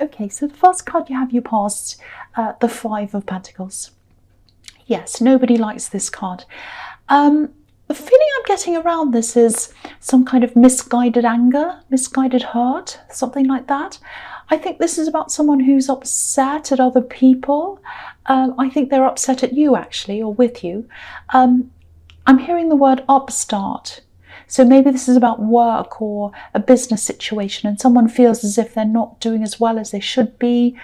Okay, so the first card you have, you passed the Five of Pentacles. Yes, nobody likes this card. The feeling I'm getting around this is some kind of misguided anger, misguided hurt, something like that. I think this is about someone who's upset at other people. I think they're upset at you, actually, or with you. I'm hearing the word upstart. So maybe this is about work or a business situation, and someone feels as if they're not doing as well as they should be,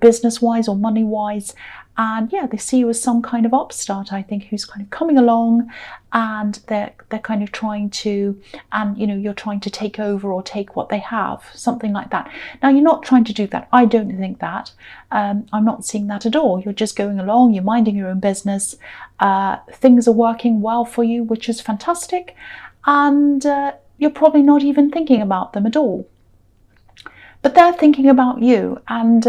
business-wise or money-wise. And yeah, they see you as some kind of upstart, I think, who's kind of coming along, and they're kind of trying to, and you're trying to take over or take what they have, something like that. Now, you're not trying to do that. I don't think that. I'm not seeing that at all. You're just going along, you're minding your own business. Things are working well for you, which is fantastic. And you're probably not even thinking about them at all. But they're thinking about you, and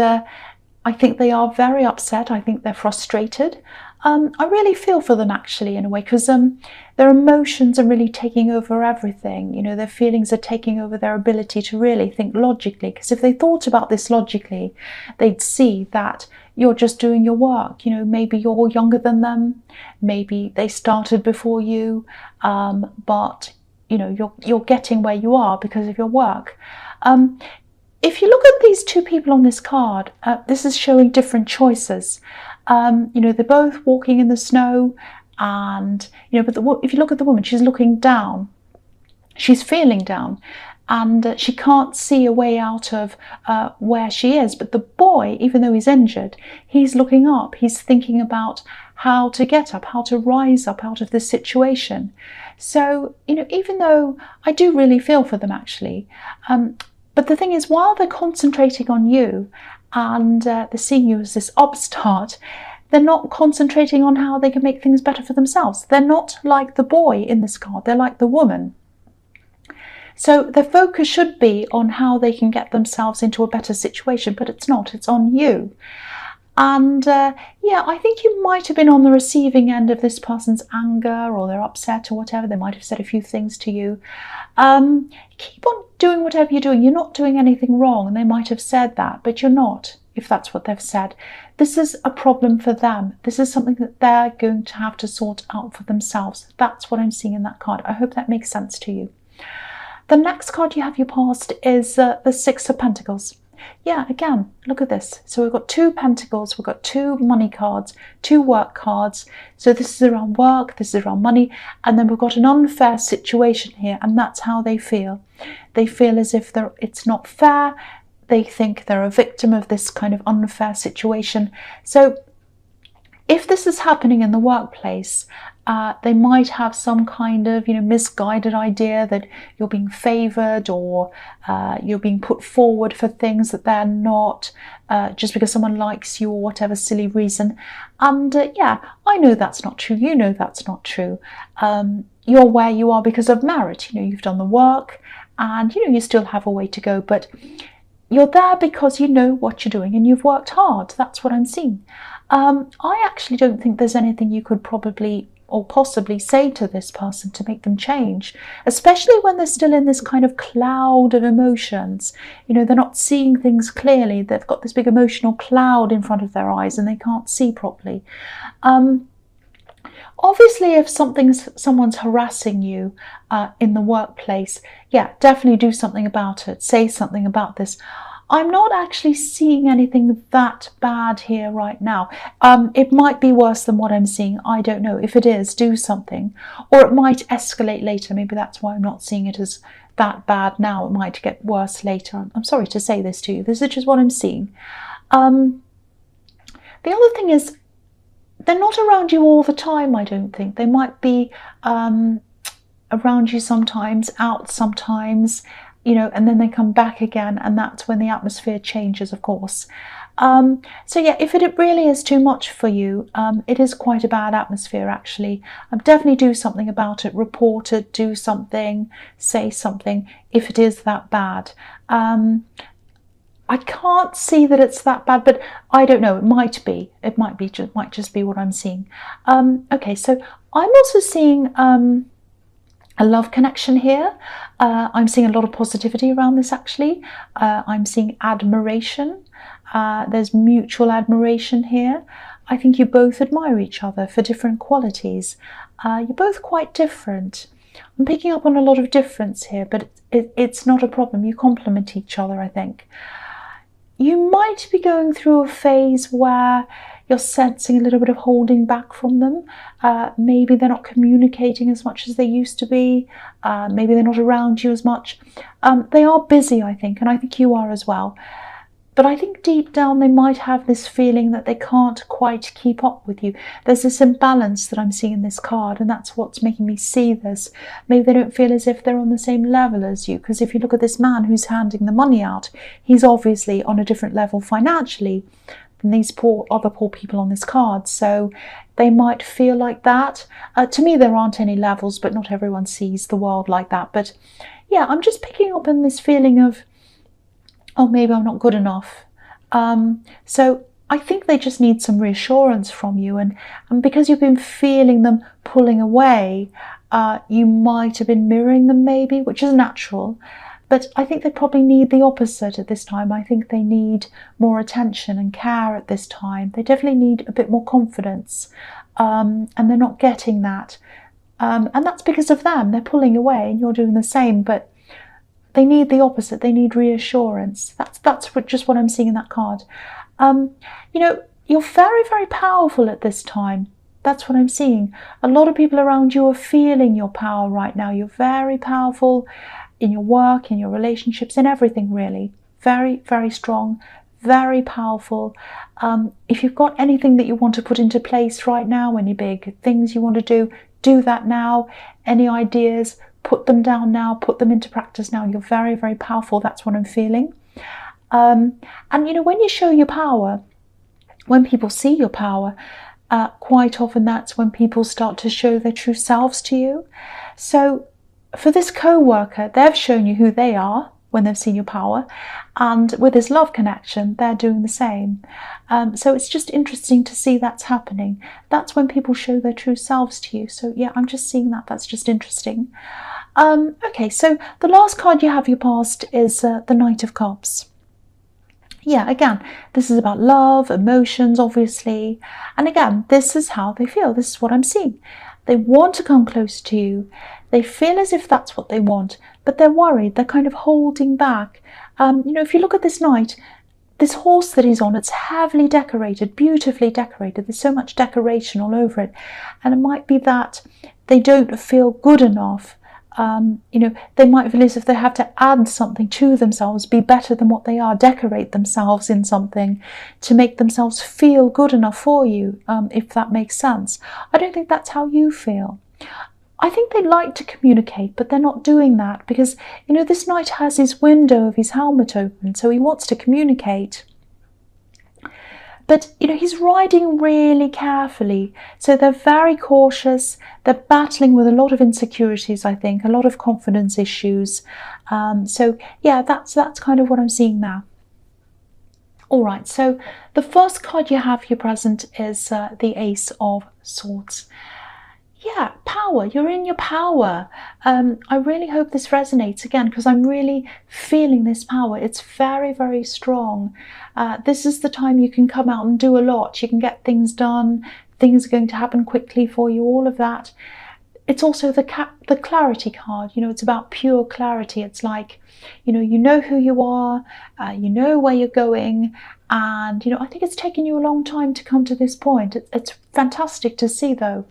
I think they are very upset. I think they're frustrated. I really feel for them, actually, in a way, because their emotions are really taking over everything. Their feelings are taking over their ability to really think logically, because if they thought about this logically, they'd see that you're just doing your work. Maybe you're younger than them, maybe they started before you, but you're getting where you are because of your work. If you look at these two people on this card, this is showing different choices. They're both walking in the snow, and but if you look at the woman, she's looking down. She's feeling down, and she can't see a way out of where she is. But the boy, even though he's injured, he's looking up. He's thinking about how to get up, how to rise up out of this situation. So, even though I do really feel for them, actually, but the thing is, while they're concentrating on you and they're seeing you as this upstart, they're not concentrating on how they can make things better for themselves. They're not like the boy in this card, they're like the woman. So their focus should be on how they can get themselves into a better situation, but it's not, it's on you. And yeah, I think you might have been on the receiving end of this person's anger, or they're upset or whatever. They might have said a few things to you. Keep on doing whatever you're doing. You're not doing anything wrong, and they might have said that, but you're not, if that's what they've said. This is a problem for them. This is something that they're going to have to sort out for themselves. That's what I'm seeing in that card. I hope that makes sense to you. The next card you have your past is the Six of Pentacles. Yeah, again, look at this. So we've got two pentacles, we've got two money cards, two work cards. So this is around work, this is around money, and then we've got an unfair situation here, and that's how they feel. They feel as if it's not fair. They think they're a victim of this kind of unfair situation. So if this is happening in the workplace, they might have some kind of misguided idea that you're being favoured, or you're being put forward for things that they're not, just because someone likes you or whatever silly reason. And yeah, I know that's not true. You know that's not true. You're where you are because of merit. You've done the work, and you still have a way to go, but you're there because you know what you're doing and you've worked hard. That's what I'm seeing. I actually don't think there's anything you could probably or possibly say to this person to make them change, especially when they're still in this kind of cloud of emotions. They're not seeing things clearly. They've got this big emotional cloud in front of their eyes and they can't see properly. Obviously, if someone's harassing you in the workplace, yeah, definitely do something about it. Say something about this. I'm not actually seeing anything that bad here right now. It might be worse than what I'm seeing. I don't know. If it is, do something. Or it might escalate later. Maybe that's why I'm not seeing it as that bad now. It might get worse later. I'm sorry to say this to you. This is just what I'm seeing. The other thing is, they're not around you all the time, I don't think. They might be around you sometimes, out sometimes, and then they come back again, and that's when the atmosphere changes, of course. So yeah, if it really is too much for you, it is quite a bad atmosphere, actually. Definitely do something about it, report it, do something, say something, if it is that bad. I can't see that it's that bad, but I don't know. It might be. It might just be what I'm seeing. Okay, so I'm also seeing a love connection here. I'm seeing a lot of positivity around this actually. I'm seeing admiration. There's mutual admiration here. I think you both admire each other for different qualities. You're both quite different. I'm picking up on a lot of difference here, but it's not a problem. You complement each other, I think. You might be going through a phase where you're sensing a little bit of holding back from them. Maybe they're not communicating as much as they used to be. Maybe they're not around you as much. They are busy, I think, and I think you are as well. But I think deep down they might have this feeling that they can't quite keep up with you. There's this imbalance that I'm seeing in this card, and that's what's making me see this. Maybe they don't feel as if they're on the same level as you, because if you look at this man who's handing the money out, he's obviously on a different level financially than these other poor people on this card. So they might feel like that. To me, there aren't any levels, but not everyone sees the world like that. But yeah, I'm just picking up on this feeling of, oh, maybe I'm not good enough. So I think they just need some reassurance from you. And because you've been feeling them pulling away, you might have been mirroring them maybe, which is natural. But I think they probably need the opposite at this time. I think they need more attention and care at this time. They definitely need a bit more confidence. And they're not getting that. And that's because of them. They're pulling away and you're doing the same. But they need the opposite. They need reassurance. That's just what I'm seeing in that card. You know, you're very, very powerful at this time. That's what I'm seeing. A lot of people around you are feeling your power right now. You're very powerful in your work, in your relationships, in everything really. Very, very strong, very powerful. If you've got anything that you want to put into place right now, any big things you want to do that now. Any ideas, put them down now, put them into practice now. You're very, very powerful. That's what I'm feeling. And you know, when you show your power, when people see your power, quite often that's when people start to show their true selves to you. So for this co-worker, they've shown you who they are when they've seen your power. And with this love connection, they're doing the same. So it's just interesting to see that's happening. That's when people show their true selves to you. So yeah, I'm just seeing that. That's just interesting. Okay, so the last card you have your past is the Knight of Cups. Yeah, again, this is about love, emotions, obviously. And again, this is how they feel. This is what I'm seeing. They want to come close to you. They feel as if that's what they want, but they're worried. They're kind of holding back. You know, if you look at this knight, this horse that he's on, it's heavily decorated, beautifully decorated. There's so much decoration all over it. And it might be that they don't feel good enough. You know, they might feel as if they have to add something to themselves, be better than what they are, decorate themselves in something to make themselves feel good enough for you, if that makes sense. I don't think that's how you feel. I think they like to communicate, but they're not doing that because, you know, this knight has his window of his helmet open, so he wants to communicate. But, you know, he's riding really carefully. So they're very cautious. They're battling with a lot of insecurities, I think, a lot of confidence issues. So, yeah, that's kind of what I'm seeing now. All right, so the first card you have here present is the Ace of Swords. Yeah, power. You're in your power. I really hope this resonates again because I'm really feeling this power. It's very, very strong. This is the time you can come out and do a lot. You can get things done. Things are going to happen quickly for you, all of that. It's also the clarity card. You know, it's about pure clarity. It's like, you know who you are, you know where you're going. And, you know, I think it's taken you a long time to come to this point. It's fantastic to see, though.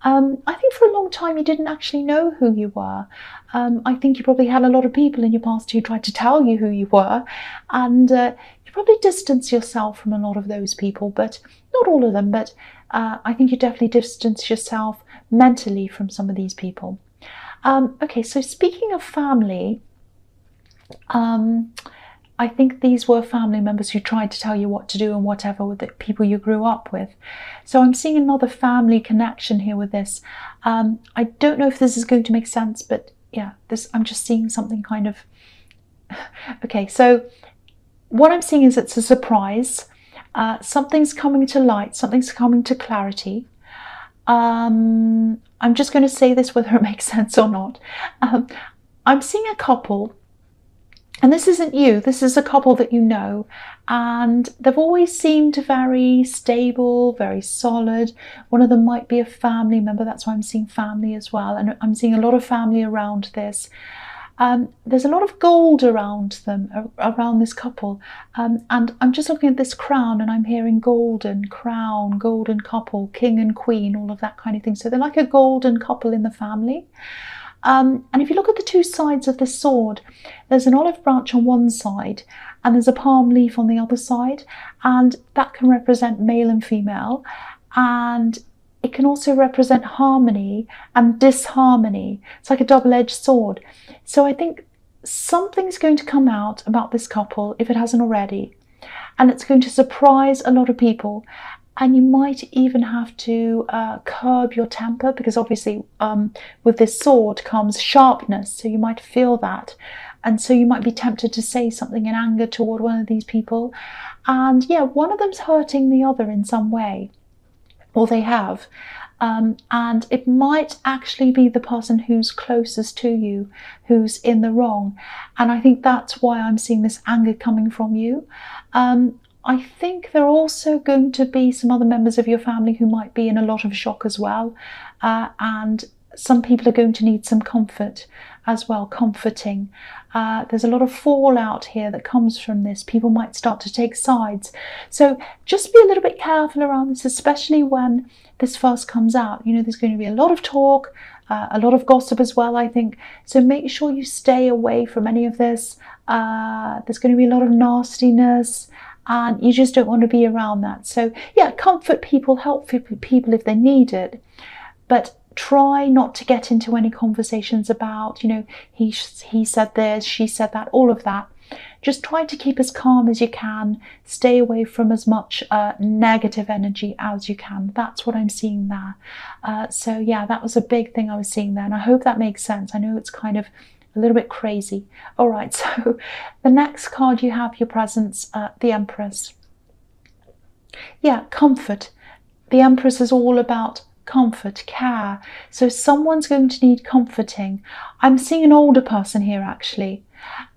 I think for a long time you didn't actually know who you were. I think you probably had a lot of people in your past who tried to tell you who you were, and you probably distanced yourself from a lot of those people, but not all of them, but I think you definitely distanced yourself mentally from some of these people. Okay, so speaking of family, I think these were family members who tried to tell you what to do and whatever with the people you grew up with. So I'm seeing another family connection here with this. I don't know if this is going to make sense, but yeah, I'm just seeing something kind of... Okay, so what I'm seeing is it's a surprise. Something's coming to light, something's coming to clarity. I'm just going to say this whether it makes sense or not. I'm seeing a couple, and this isn't you, this is a couple that you know, and they've always seemed very stable, very solid. One of them might be a family member, that's why I'm seeing family as well, and I'm seeing a lot of family around this. There's a lot of gold around them, around this couple, and I'm just looking at this crown and I'm hearing golden crown, golden couple, king and queen, all of that kind of thing. So they're like a golden couple in the family. And if you look at the two sides of the sword, there's an olive branch on one side and there's a palm leaf on the other side, and that can represent male and female, and it can also represent harmony and disharmony. It's like a double-edged sword. So I think something's going to come out about this couple, if it hasn't already, and it's going to surprise a lot of people. And you might even have to curb your temper, because obviously with this sword comes sharpness, so you might feel that. And so you might be tempted to say something in anger toward one of these people. And yeah, one of them's hurting the other in some way, or they have. And it might actually be the person who's closest to you who's in the wrong. And I think that's why I'm seeing this anger coming from you. I think there are also going to be some other members of your family who might be in a lot of shock as well. And some people are going to need some comfort as well, comforting. There's a lot of fallout here that comes from this. People might start to take sides. So just be a little bit careful around this, especially when this first comes out. You know, there's going to be a lot of talk, a lot of gossip as well, I think. So make sure you stay away from any of this. There's going to be a lot of nastiness, and you just don't want to be around that. So yeah, comfort people, help people if they need it, but try not to get into any conversations about, you know, he said this, she said that, all of that. Just try to keep as calm as you can. Stay away from as much negative energy as you can. That's what I'm seeing there. So yeah, that was a big thing I was seeing there, and I hope that makes sense. I know it's kind of a little bit crazy. All right, so the next card you have, your presence, the Empress. Yeah, comfort. The Empress is all about comfort, care. So someone's going to need comforting. I'm seeing an older person here actually,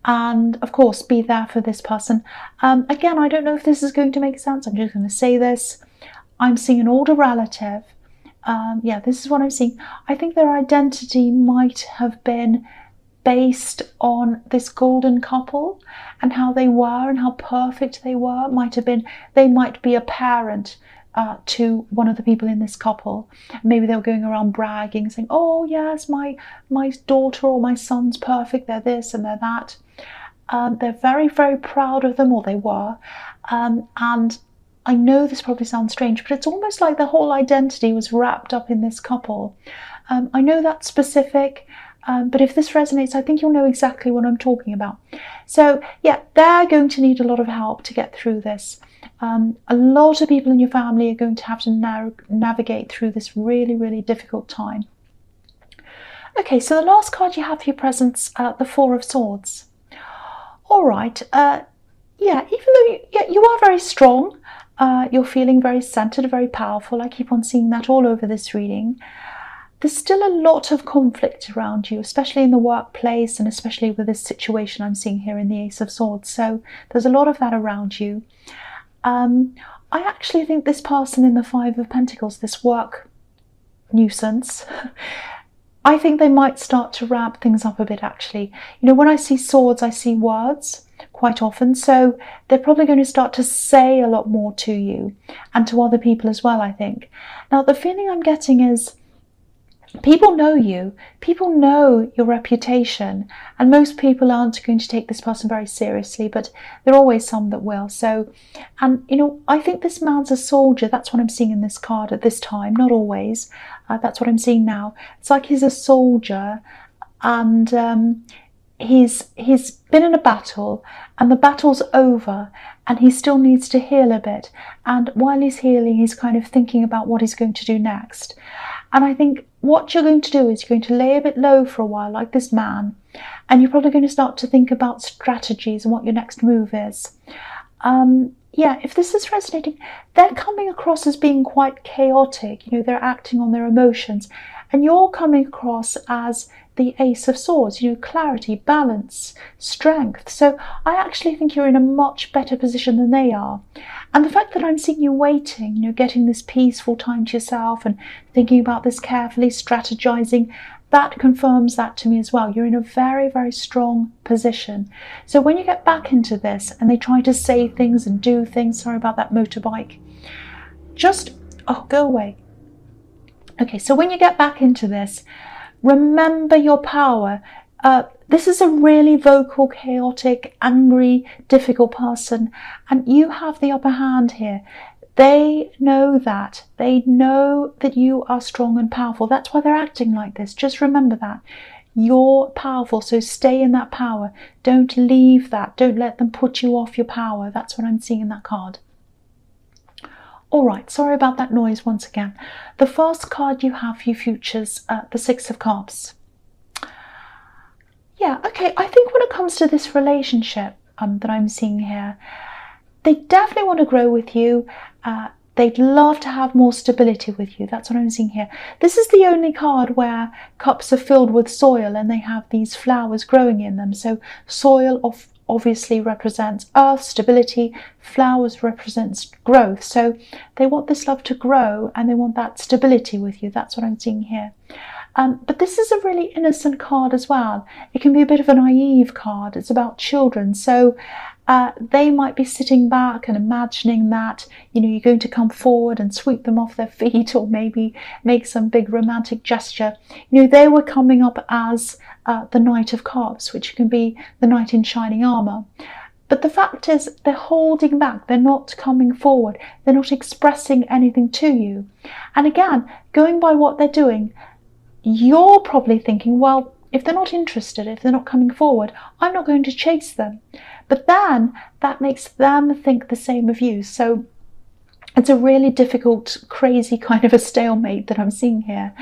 and of course be there for this person. Again, I don't know if this is going to make sense. I'm just going to say this. I'm seeing an older relative. Yeah, this is what I'm seeing. I think their identity might have been based on this golden couple and how they were and how perfect they were. They might be a parent to one of the people in this couple. Maybe they were going around bragging, saying, oh yes, my daughter or my son's perfect, they're this and they're that. They're very, very proud of them, or they were. And I know this probably sounds strange, but it's almost like the whole identity was wrapped up in this couple. I know that's specific, but if this resonates, I think you'll know exactly what I'm talking about. So yeah, they're going to need a lot of help to get through this. A lot of people in your family are going to have to navigate through this really, really difficult time. Okay, so the last card you have for your presence, the Four of Swords. All right, yeah, even though you are very strong, you're feeling very centered, very powerful. I keep on seeing that all over this reading. There's still a lot of conflict around you, especially in the workplace, and especially with this situation I'm seeing here in the Ace of Swords. So there's a lot of that around you. I actually think this person in the Five of Pentacles, this work nuisance, I think they might start to ramp things up a bit actually. You know, when I see swords, I see words quite often. So they're probably going to start to say a lot more to you and to other people as well, I think. Now, the feeling I'm getting is people know you, people know your reputation, and most people aren't going to take this person very seriously, but there are always some that will. So, and you know, I think this man's a soldier. That's what I'm seeing in this card at this time, not always. That's what I'm seeing now. It's like he's a soldier, and he's been in a battle, and the battle's over, and he still needs to heal a bit. And while he's healing, he's kind of thinking about what he's going to do next. And I think what you're going to do is you're going to lay a bit low for a while, like this man, and you're probably going to start to think about strategies and what your next move is. Yeah, if this is resonating, they're coming across as being quite chaotic. You know, they're acting on their emotions, And you're coming across as the Ace of Swords, you know, clarity, balance, strength. So I actually think you're in a much better position than they are. And the fact that I'm seeing you waiting, you know, getting this peaceful time to yourself and thinking about this carefully, strategizing, that confirms that to me as well. You're in a very, very strong position. So when you get back into this and they try to say things and do things, sorry about that motorbike, just, oh, go away. Okay, so when you get back into this, remember your power. This is a really vocal, chaotic, angry, difficult person, and you have the upper hand here. They know that. They know that you are strong and powerful. That's why they're acting like this. Just remember that. You're powerful, so stay in that power. Don't leave that. Don't let them put you off your power. That's what I'm seeing in that card. All right, sorry about that noise once again. The first card you have for your futures, the Six of Cups. Yeah, okay, I think when it comes to this relationship that I'm seeing here, they definitely want to grow with you. They'd love to have more stability with you. That's what I'm seeing here. This is the only card where cups are filled with soil and they have these flowers growing in them. So soil obviously represents earth, stability. Flowers represents growth. So they want this love to grow and they want that stability with you. That's what I'm seeing here. But this is a really innocent card as well. It can be a bit of a naive card. It's about children. So they might be sitting back and imagining that, you know, you're going to come forward and sweep them off their feet or maybe make some big romantic gesture. You know, they were coming up as the Knight of Cups, which can be the knight in shining armor. But the fact is, they're holding back. They're not coming forward. They're not expressing anything to you. And again, going by what they're doing, you're probably thinking, well, if they're not interested, if they're not coming forward, I'm not going to chase them. But then that makes them think the same of you. So it's a really difficult, crazy kind of a stalemate that I'm seeing here.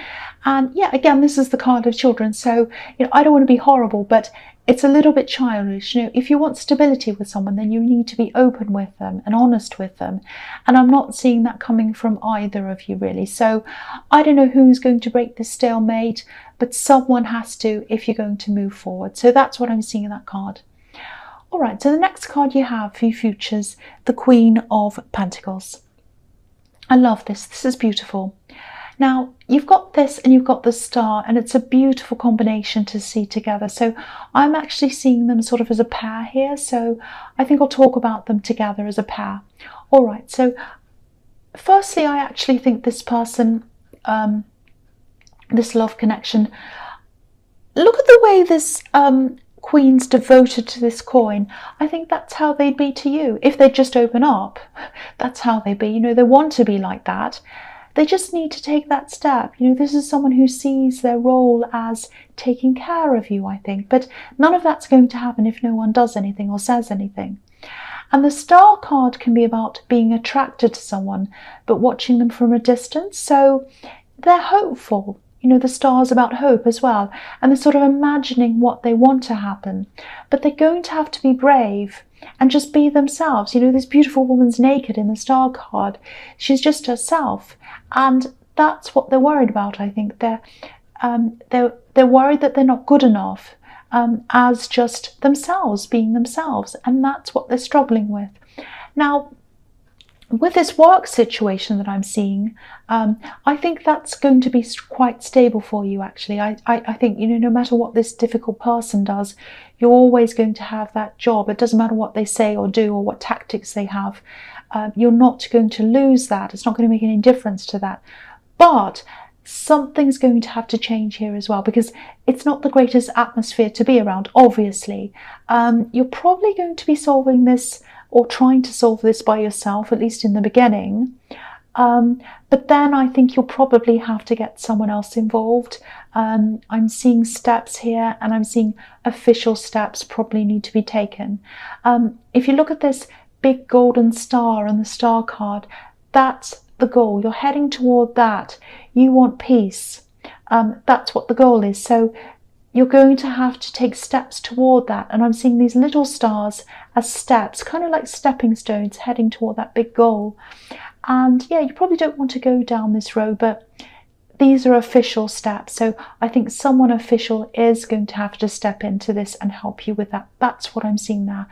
And yeah, again, this is the card of children. So, you know, I don't want to be horrible, but it's a little bit childish. You know, if you want stability with someone, then you need to be open with them and honest with them. And I'm not seeing that coming from either of you really. So I don't know who's going to break this stalemate, but someone has to if you're going to move forward. So that's what I'm seeing in that card. All right, so the next card you have for your futures, the Queen of Pentacles. I love this. This is beautiful. Now, you've got this and you've got the star, and it's a beautiful combination to see together. So I'm actually seeing them sort of as a pair here. So I think I'll talk about them together as a pair. All right, so firstly, I actually think this person, this love connection, look at the way this Queen's devoted to this coin. I think that's how they'd be to you. If they just open up, that's how they'd be. You know, they want to be like that. They just need to take that step. You know, this is someone who sees their role as taking care of you, I think. But none of that's going to happen if no one does anything or says anything. And the star card can be about being attracted to someone, but watching them from a distance. So they're hopeful. You know, the star's about hope as well. And they're sort of imagining what they want to happen. But they're going to have to be brave and just be themselves. You know, this beautiful woman's naked in the star card. She's just herself. And that's what they're worried about, I think. They're worried that they're not good enough as just themselves, being themselves. And that's what they're struggling with. Now, with this work situation that I'm seeing, I think that's going to be quite stable for you, actually. I think, you know, no matter what this difficult person does, you're always going to have that job. It doesn't matter what they say or do or what tactics they have. You're not going to lose that. It's not going to make any difference to that. But something's going to have to change here as well, because it's not the greatest atmosphere to be around, obviously. You're probably going to be solving this or trying to solve this by yourself, at least in the beginning. But then I think you'll probably have to get someone else involved. I'm seeing steps here, and I'm seeing official steps probably need to be taken. If you look at this big golden star on the star card, that's the goal. You're heading toward that. You want peace. That's what the goal is. So you're going to have to take steps toward that. And I'm seeing these little stars as steps, kind of like stepping stones heading toward that big goal. And yeah, you probably don't want to go down this road, but these are official steps. So I think someone official is going to have to step into this and help you with that. That's what I'm seeing there.